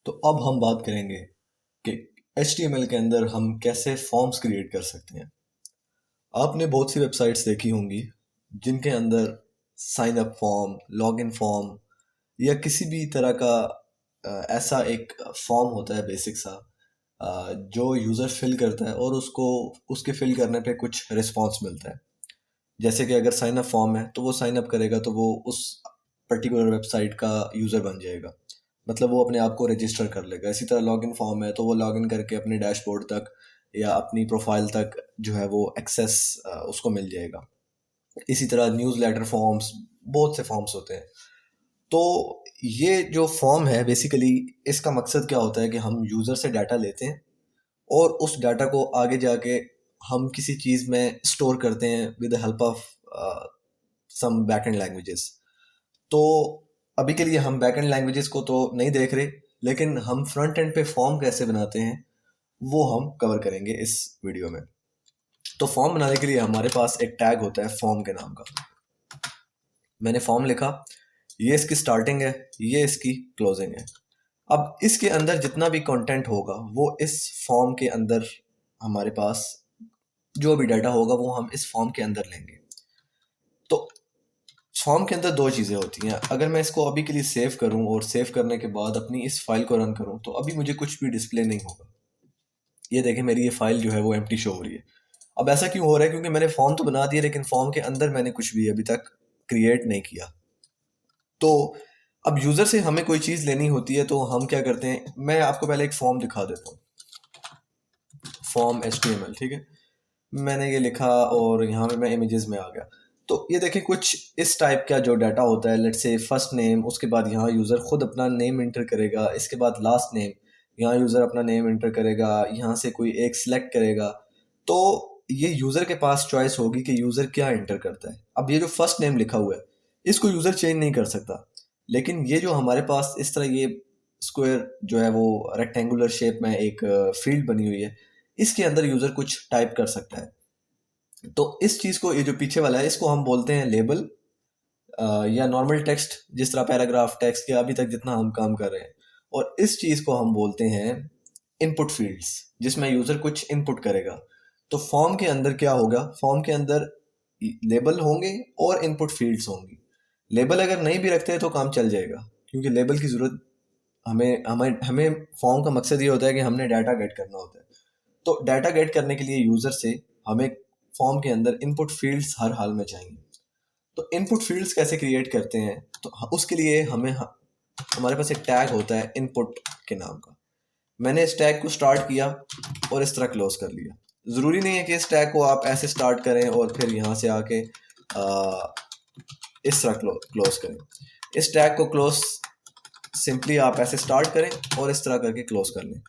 तो अब हम बात करेंगे कि HTML के अंदर हम कैसे फॉर्म्स क्रिएट कर सकते हैं। आपने बहुत सी वेबसाइट्स देखी होंगी जिनके अंदर sign up form, login form या किसी भी तरह का ऐसा एक फॉर्म होता है बेसिक सा, जो यूज़र फिल करता है और उसको उसके फिल करने पे कुछ रिस्पॉन्स मिलता है। जैसे कि अगर साइन अप फॉर्म है तो वो साइन अप करेगा तो वो उस पर्टिकुलर वेबसाइट का यूज़र बन जाएगा, मतलब वो अपने आप को रजिस्टर कर लेगा। इसी तरह लॉगिन फॉर्म है तो वो लॉगिन करके अपने डैशबोर्ड तक या अपनी प्रोफाइल तक जो है वो एक्सेस उसको मिल जाएगा। इसी तरह न्यूज़ लेटर फॉर्म्स, बहुत से फॉर्म्स होते हैं। तो ये जो फॉर्म है बेसिकली, इसका मकसद क्या होता है कि हम यूज़र से डाटा लेते हैं और उस डाटा को आगे जाके हम किसी चीज़ में स्टोर करते हैं with the help of some backend languages. तो अभी के लिए हम बैकएंड लैंग्वेजेस को तो नहीं देख रहे, लेकिन हम फ्रंट एंड पे फॉर्म कैसे बनाते हैं वो हम कवर करेंगे इस वीडियो में। तो फॉर्म बनाने के लिए हमारे पास एक टैग होता है फॉर्म के नाम का। मैंने फॉर्म लिखा, ये इसकी स्टार्टिंग है, ये इसकी क्लोजिंग है। अब इसके अंदर जितना भी कंटेंट होगा वो इस फॉर्म के अंदर, हमारे पास जो भी डाटा होगा वो हम इस फॉर्म के अंदर लेंगे। तो फॉर्म के अंदर दो चीज़ें होती हैं। अगर मैं इसको अभी के लिए सेव करूं और सेव करने के बाद अपनी इस फाइल को रन करूं तो अभी मुझे कुछ भी डिस्प्ले नहीं होगा। ये देखें, मेरी ये फाइल जो है वो एम्प्टी शो हो रही है। अब ऐसा क्यों हो रहा है? क्योंकि मैंने फॉर्म तो बना दिया लेकिन फॉर्म के अंदर मैंने कुछ भी अभी तक क्रिएट नहीं किया। तो अब यूज़र से हमें कोई चीज़ लेनी होती है तो हम क्या करते हैं, मैं आपको पहले एक फॉर्म दिखा देता हूँ। फॉर्म HTML, ठीक है। मैंने ये लिखा और यहाँ पे मैं इमेजेस में आ गया। तो ये देखें, कुछ इस टाइप का जो डाटा होता है, लेट्स से फर्स्ट नेम, उसके बाद यहाँ यूज़र खुद अपना नेम इंटर करेगा, इसके बाद लास्ट नेम, यहाँ यूज़र अपना नेम इंटर करेगा, यहाँ से कोई एक सिलेक्ट करेगा। तो ये यूज़र के पास चॉइस होगी कि यूज़र क्या इंटर करता है। अब ये जो फर्स्ट नेम लिखा हुआ है इसको यूज़र चेंज नहीं कर सकता, लेकिन ये जो हमारे पास इस तरह ये स्क्वायर जो है वो रेक्टेंगुलर शेप में एक फील्ड बनी हुई है, इसके अंदर यूज़र कुछ टाइप कर सकता है। तो इस चीज़ को, ये जो पीछे वाला है, इसको हम बोलते हैं लेबल, या नॉर्मल टेक्स्ट, जिस तरह पैराग्राफ टेक्स्ट के अभी तक जितना हम काम कर रहे हैं। और इस चीज़ को हम बोलते हैं इनपुट फील्ड्स, जिसमें यूज़र कुछ इनपुट करेगा। तो फॉर्म के अंदर क्या होगा, फॉर्म के अंदर लेबल होंगे और इनपुट फील्ड्स होंगी। लेबल अगर नहीं भी रखते हैं तो काम चल जाएगा, क्योंकि लेबल की ज़रूरत हमें हमें हमें फॉर्म का मकसद ये होता है कि हमने डाटा गेट करना होता है। तो डाटा गेट करने के लिए यूज़र से हमें फॉर्म के अंदर इनपुट फील्ड्स हर हाल में चाहिए। तो इनपुट फील्ड्स कैसे क्रिएट करते हैं, तो उसके लिए हमारे पास एक टैग होता है इनपुट के नाम का। मैंने इस टैग को स्टार्ट किया और इस तरह क्लोज कर लिया। ज़रूरी नहीं है कि इस टैग को आप ऐसे स्टार्ट करें और फिर यहाँ से आके इस तरह क्लोज करें। इस टैग को क्लोज सिंपली आप ऐसे स्टार्ट करें और इस तरह करके क्लोज कर लें।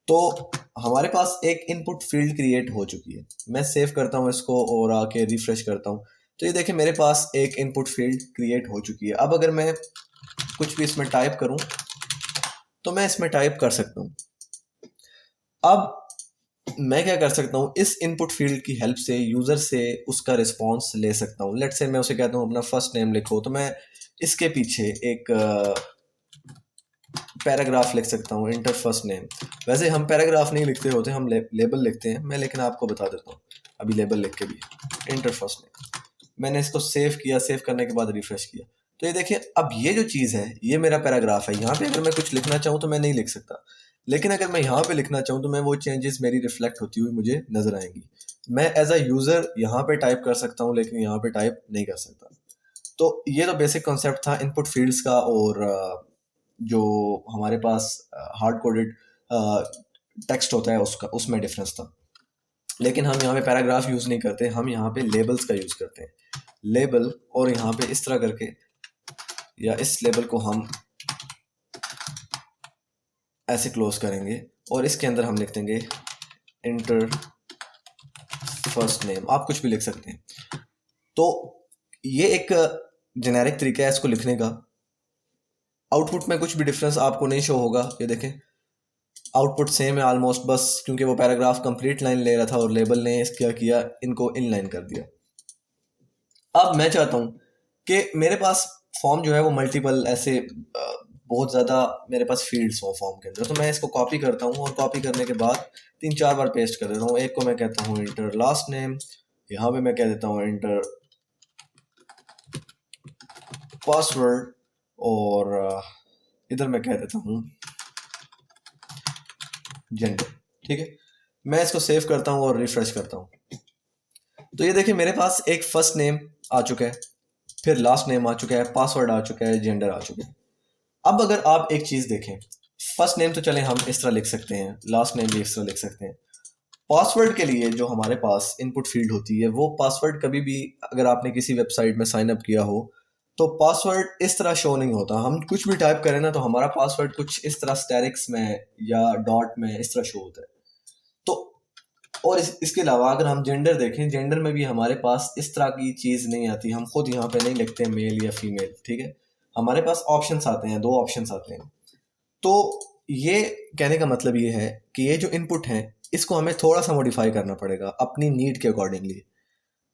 तो हमारे पास एक इनपुट फील्ड क्रिएट हो चुकी है। मैं सेव करता हूँ इसको और आके रिफ्रेश करता हूँ तो ये देखिए मेरे पास एक इनपुट फील्ड क्रिएट हो चुकी है। अब अगर मैं कुछ भी इसमें टाइप करूँ तो मैं इसमें टाइप कर सकता हूँ। अब मैं क्या कर सकता हूँ, इस इनपुट फील्ड की हेल्प से यूज़र से उसका रिस्पॉन्स ले सकता हूँ। लेट्स से मैं उसे कहता हूँ अपना फर्स्ट नेम लिखो, तो मैं इसके पीछे एक पैराग्राफ लिख सकता हूँ, इंटर फर्स्ट नेम। वैसे हम पैराग्राफ नहीं लिखते होते, हम लेबल लिखते हैं। मैं लेकिन आपको बता देता हूँ अभी लेबल लिख के भी, इंटर फर्स्ट नेम। मैंने इसको सेव किया, सेव करने के बाद रिफ्रेश किया तो ये देखिए अब ये जो चीज़ है ये मेरा पैराग्राफ है। यहाँ पे अगर मैं कुछ लिखना चाहूँ तो मैं नहीं लिख सकता, लेकिन अगर मैं यहाँ पे लिखना चाहूँ तो मैं वो चेंजेस मेरी रिफ्लेक्ट होती हुई मुझे नजर आएंगी। मैं एज अ यूज़र यहाँ पे टाइप कर सकता हूँ लेकिन यहाँ पे टाइप नहीं कर सकता। तो ये तो बेसिक कॉन्सेप्ट था इनपुट फील्ड्स का, और जो हमारे पास हार्ड कोडेड टेक्स्ट होता है उसका, उसमें डिफरेंस था। लेकिन हम यहाँ पे पैराग्राफ यूज़ नहीं करते, हम यहाँ पे लेबल्स का यूज़ करते हैं। लेबल, और यहाँ पे इस तरह करके, या इस लेबल को हम ऐसे क्लोज करेंगे और इसके अंदर हम लिख देंगे इंटर फर्स्ट नेम। आप कुछ भी लिख सकते हैं। तो ये एक जेनेरिक तरीका है इसको लिखने का। आउटपुट में कुछ भी डिफरेंस आपको नहीं शो होगा। ये देखें आउटपुट सेम है ऑलमोस्ट, बस क्योंकि वो पैराग्राफ कंप्लीट लाइन ले रहा था और लेबल ने क्या किया, इनको इन लाइन कर दिया। अब मैं चाहता हूं कि मेरे पास फॉर्म जो है वो मल्टीपल ऐसे बहुत ज़्यादा मेरे पास फील्ड्स हों फॉर्म के अंदर, तो मैं इसको कॉपी करता हूँ और कॉपी करने के बाद 3-4 बार पेस्ट कर देता हूँ। एक को मैं कहता हूँ इंटर लास्ट नेम, यहाँ पे मैं कह देता हूँ इंटर पासवर्ड, और इधर मैं कह देता हूँ जेंडर। ठीक है, मैं इसको सेव करता हूँ और रिफ्रेश करता हूँ। तो ये देखिए मेरे पास एक फर्स्ट नेम आ चुका है, फिर लास्ट नेम आ चुका है, पासवर्ड आ चुका है, जेंडर आ चुका है। अब अगर आप एक चीज़ देखें, फर्स्ट नेम तो चले हम इस तरह लिख सकते हैं, लास्ट नेम भी इस तरह लिख सकते हैं। पासवर्ड के लिए जो हमारे पास इनपुट फील्ड होती है, वो पासवर्ड कभी भी अगर आपने किसी वेबसाइट में साइन अप किया हो तो पासवर्ड इस तरह शो नहीं होता। हम कुछ भी टाइप करें ना तो हमारा पासवर्ड कुछ इस तरह स्टेरिक्स में या डॉट में इस तरह शो होता है। तो और इसके अलावा अगर हम जेंडर देखें, जेंडर में भी हमारे पास इस तरह की चीज़ नहीं आती। हम खुद यहाँ पे नहीं लिखते हैं मेल या फीमेल। ठीक है, हमारे पास ऑप्शंस आते हैं, 2 ऑप्शंस आते हैं। तो ये कहने का मतलब ये है कि ये जो इनपुट है इसको हमें थोड़ा सा मॉडिफाई करना पड़ेगा अपनी नीड के अकॉर्डिंगली।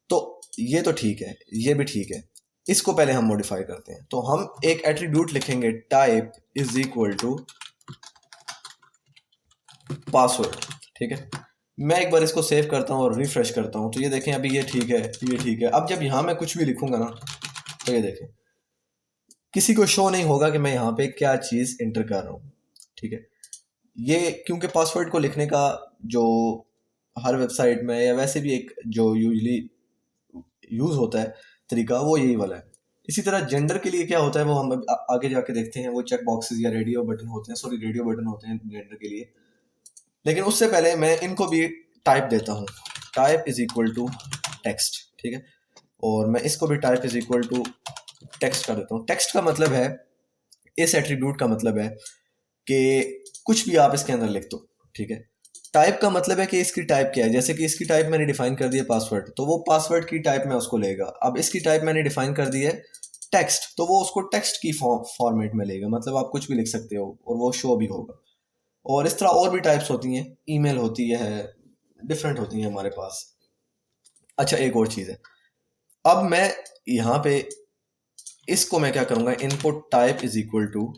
तो ये तो ठीक है, ये भी ठीक है, इसको पहले हम मॉडिफाई करते हैं। तो हम एक एट्रीब्यूट लिखेंगे, type is equal to password. ठीक है, मैं एक बार इसको सेव करता हूँ और रिफ्रेश करता हूँ। तो ये देखें अभी ये ठीक है, ये ठीक है। अब जब यहाँ मैं कुछ भी लिखूंगा ना तो ये देखें किसी को शो नहीं होगा कि मैं यहाँ पे क्या चीज़ इंटर कर रहा हूँ। ठीक है, ये क्योंकि पासवर्ड को लिखने का जो हर वेबसाइट में या वैसे भी एक जो यूजली यूज़ होता है तरीका, वो यही वाला है। इसी तरह जेंडर के लिए क्या होता है वो हम आगे जाके देखते हैं। वो चेक बॉक्सेस या रेडियो बटन होते हैं, सॉरी रेडियो बटन होते हैं जेंडर के लिए। लेकिन उससे पहले मैं इनको भी टाइप देता हूँ, type is equal to text. ठीक है, और मैं इसको भी type is equal to text कर देता हूँ। टेक्स्ट का मतलब है, इस एट्रीब्यूट का मतलब है कि कुछ भी आप इसके अंदर लिख दो। ठीक है, टाइप का मतलब है कि इसकी टाइप क्या है। जैसे कि इसकी टाइप मैंने डिफाइन कर दी है पासवर्ड, तो वो पासवर्ड की टाइप में उसको लेगा। अब इसकी टाइप मैंने डिफाइन कर दी है टेक्स्ट, तो वो उसको टेक्स्ट की फॉर्मेट में लेगा। मतलब आप कुछ भी लिख सकते हो और वो शो भी होगा। और इस तरह और भी टाइप्स होती हैं, ईमेल होती है, डिफरेंट होती हैं हमारे पास। अच्छा, एक और चीज़ है, अब मैं यहाँ पे इसको मैं क्या करूँगा, input type is equal to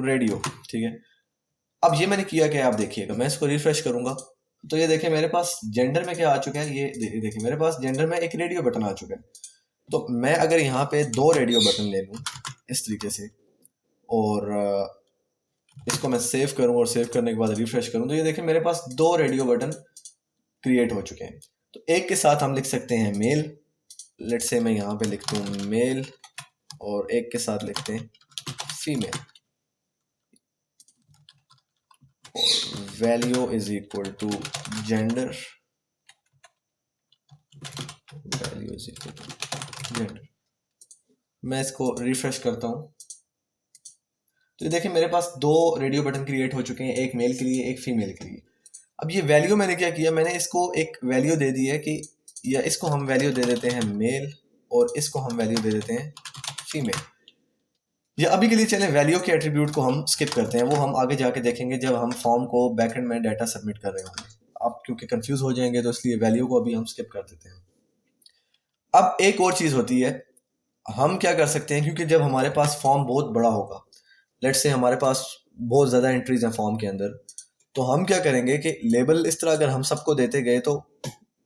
radio. ठीक है, अब ये मैंने किया क्या आप देखिएगा, मैं इसको रिफ्रेश करूंगा तो ये देखिए मेरे पास जेंडर में क्या आ चुका है। ये देखिए मेरे पास जेंडर में एक रेडियो बटन आ चुका है। तो मैं अगर यहाँ पे 2 रेडियो बटन ले लूँ इस तरीके से, और इसको मैं सेव करूँ और सेव करने के बाद रिफ्रेश करूँ, तो ये देखिए मेरे पास 2 रेडियो बटन क्रिएट हो चुके हैं। तो एक के साथ हम लिख सकते हैं मेल, लेट्स से मैं यहाँ पे लिखता हूँ मेल, और एक के साथ लिखते हैं फीमेल, और value is equal to gender, value is equal to gender. मैं इसको रिफ्रेश करता हूँ तो ये देखिए मेरे पास 2 रेडियो बटन क्रिएट हो चुके हैं, एक मेल के लिए एक फीमेल के लिए। अब ये वैल्यू मैंने क्या किया, मैंने इसको एक वैल्यू दे दी है कि, या इसको हम वैल्यू दे देते हैं मेल और इसको हम वैल्यू दे देते हैं फीमेल। या अभी के लिए चलें वैल्यू के एट्रीब्यूट को हम स्किप करते हैं, वो हम आगे जाके देखेंगे जब हम फॉर्म को बैकएंड में डाटा सबमिट कर रहे होंगे। आप क्योंकि कंफ्यूज हो जाएंगे तो इसलिए वैल्यू को अभी हम स्किप कर देते हैं। अब एक और चीज़ होती है, हम क्या कर सकते हैं, क्योंकि जब हमारे पास फॉर्म बहुत बड़ा होगा, लेट्स से हमारे पास बहुत ज़्यादा एंट्रीज हैं फॉर्म के अंदर, तो हम क्या करेंगे कि लेबल इस तरह अगर हम सबको देते गए तो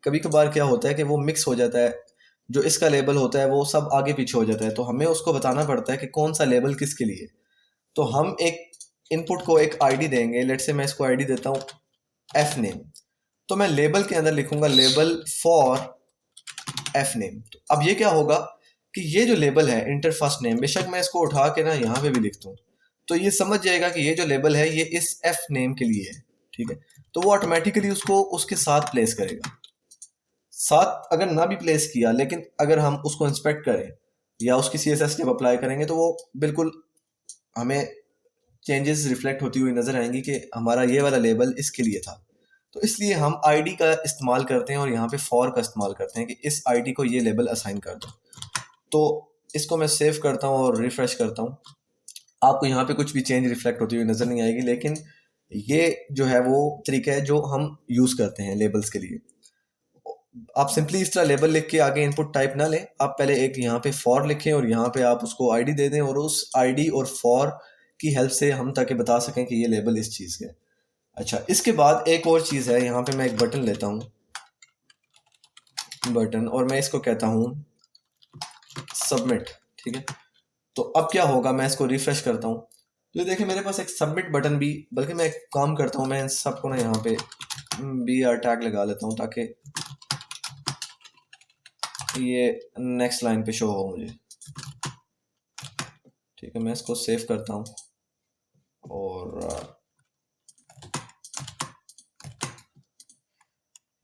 कभी कभार क्या होता है कि वो मिक्स हो जाता है। जो इसका लेबल होता है वो सब आगे पीछे हो जाता है, तो हमें उसको बताना पड़ता है कि कौन सा लेबल किसके लिए। तो हम एक इनपुट को एक आईडी देंगे, लेट्स से मैं इसको आईडी देता हूँ एफ नेम। तो मैं लेबल के अंदर लिखूंगा लेबल फॉर एफ नेम। तो अब ये क्या होगा कि ये जो लेबल है इंटर फर्स्ट नेम, बेशक मैं इसको उठा के ना यहाँ पे भी लिख दूँ तो ये समझ जाएगा कि ये जो लेबल है ये इस एफ नेम के लिए है। ठीक है, तो वो ऑटोमेटिकली उसको उसके साथ प्लेस करेगा। साथ अगर ना भी प्लेस किया, लेकिन अगर हम उसको इंस्पेक्ट करें या उसकी CSS जब अप्लाई करेंगे तो वो बिल्कुल हमें चेंजेस रिफ्लेक्ट होती हुई नजर आएंगी कि हमारा ये वाला लेबल इसके लिए था। तो इसलिए हम आईडी का इस्तेमाल करते हैं और यहाँ पे फॉर का इस्तेमाल करते हैं कि इस आईडी को ये लेबल असाइन कर दो। तो इसको मैं सेव करता हूँ और रिफ्रेश करता हूँ। आपको यहाँ पे कुछ भी चेंज रिफ्लेक्ट होती हुई नजर नहीं आएगी, लेकिन ये जो है वो तरीका है जो हम यूज़ करते हैं लेबल्स के लिए। आप सिंपली इस तरह लेबल लिख के आगे इनपुट टाइप ना लें, आप पहले एक यहाँ पे फॉर लिखें और यहाँ पे आप उसको आईडी दे दें, और उस आईडी और फॉर की हेल्प से हम ताकि बता सकें कि ये लेबल इस चीज़ का है। अच्छा, इसके बाद एक और चीज़ है, यहाँ पे मैं एक बटन लेता हूँ, बटन, और मैं इसको कहता हूँ सबमिट। ठीक है, तो अब क्या होगा, मैं इसको रिफ्रेश करता हूँ तो देखिए मेरे पास एक सबमिट बटन भी, बल्कि मैं एक काम करता हूँ, मैं इन सबको ना यहाँ पे BR टैग लगा लेता हूँ ताकि ये नेक्स्ट लाइन पे शो हो मुझे। ठीक है, मैं इसको सेव करता हूँ और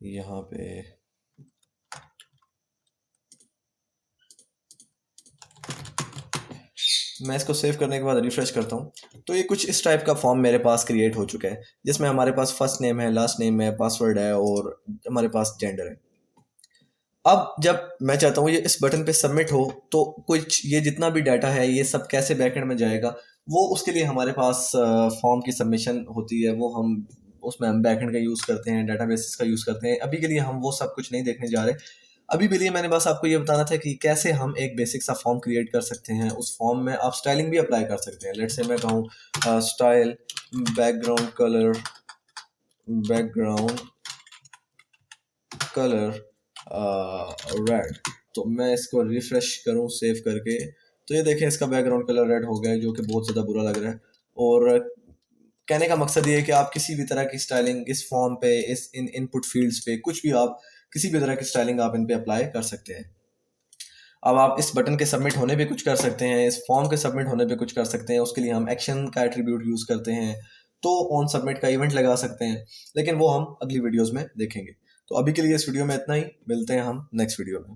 यहाँ पे मैं इसको सेव करने के बाद रिफ्रेश करता हूँ, तो ये कुछ इस टाइप का फॉर्म मेरे पास क्रिएट हो चुका है, जिसमें हमारे पास फर्स्ट नेम है, लास्ट नेम है, पासवर्ड है और हमारे पास जेंडर है। अब जब मैं चाहता हूँ ये इस बटन पे सबमिट हो, तो कुछ ये जितना भी डाटा है ये सब कैसे बैकएंड में जाएगा, वो उसके लिए हमारे पास फॉर्म की सबमिशन होती है, वो हम उसमें हम बैकएंड का यूज़ करते हैं, डाटाबेसिस का यूज़ करते हैं। अभी के लिए हम वो सब कुछ नहीं देखने जा रहे। अभी के लिए मैंने बस आपको ये बताना था कि कैसे हम एक बेसिक सा फॉर्म क्रिएट कर सकते हैं। उस फॉर्म में आप स्टाइलिंग भी अप्लाई कर सकते हैं। लेट्स से मैं कहूँ style background colour, background colour red, तो मैं इसको रिफ्रेश करूं सेव करके, तो ये देखें इसका बैकग्राउंड कलर रेड हो गया है, जो कि बहुत ज़्यादा बुरा लग रहा है। और कहने का मकसद ये है कि आप किसी भी तरह की स्टाइलिंग इस फॉर्म पे, इस इन इनपुट फील्ड्स पे, कुछ भी आप किसी भी तरह की स्टाइलिंग आप इन पे अप्लाई कर सकते हैं। अब आप इस बटन के सबमिट होने पे कुछ कर सकते हैं, इस फॉर्म के सबमिट होने पे कुछ कर सकते हैं। उसके लिए हम एक्शन का एट्रीब्यूट यूज़ करते हैं, तो ऑन सबमिट का इवेंट लगा सकते हैं, लेकिन वो हम अगली वीडियोज़ में देखेंगे। तो अभी के लिए इस वीडियो में इतना ही, मिलते हैं हम नेक्स्ट वीडियो में।